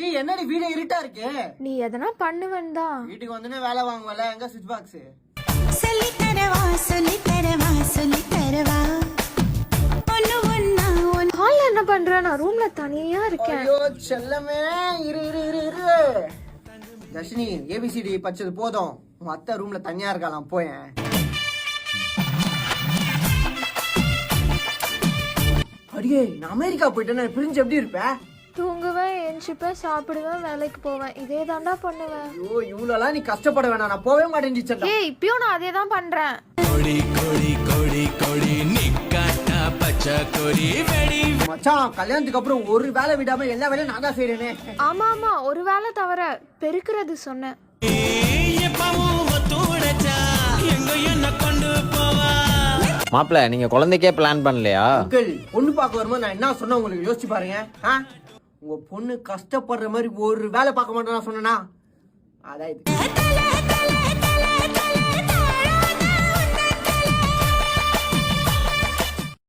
ஏய் என்னடி வீடு இருட்டா இருக்கு? நீ எதனா பண்ணுவேன் தான். வீட்டுக்கு வந்தனே வேலை வாங்குவல, எங்க சுவிட்ச் பாக்ஸ்? சொல்லி தரவா சொல்லி தரவா சொல்லி தரவா ஒன்னு ஒன்னா ஒன்னு. ஹால்ல என்ன பண்ற? நான் ரூம்ல தனியா இருக்கேன். ஐயோ செல்லமே, இரு இரு இரு இரு. தர்ஷினி, ஏபிசிடி படிச்சது போதும். உன் அத்தை ரூம்ல தனியா இருக்கலாம், போயேன். அடியே, நான் அமெரிக்கா போயிட்டேன்னா பிரிஞ்சு எப்படி இருப்பேன்? தூங்குவேன், எஞ்சிப்பேன், சாப்பிடுவேன், வேலைக்கு போவேன். இதே தாண்டா பண்ணுவேன். ஐயோ, இவ்வளோலாம் நீ கஷ்டப்பட வேணாம். நான் போவே மாட்டேன் டீச்சர். ஏய், இப்பயும் நான் அதே தான் பண்றேன். கொடி கொடி கொடி கொடி நிக்காட்டா பச்சை கொடி வெடி. மச்சான், கல்யாணத்துக்கு அப்புறம் ஒரு வேலை விடாம எல்லா வேலையும் நான் தான் செய்யறேனே. ஆமா ஆமா, ஒரு வேலை தவிர பெருக்கிறது சொன்னேன். மாப்பிள்ள, நீங்க குழந்தைக்கே பிளான் பண்ணலையா? அங்கிள், பொண்ணு பார்க்க வரும்போது நான் என்ன சொன்னேன் உங்களுக்கு யோசிச்சு பாருங்க. உங்க பொண்ணு கஷ்டப்படுற மாதிரி ஒரு வேலை பார்க்க மாட்டேன் சொன்னா அதான் இது.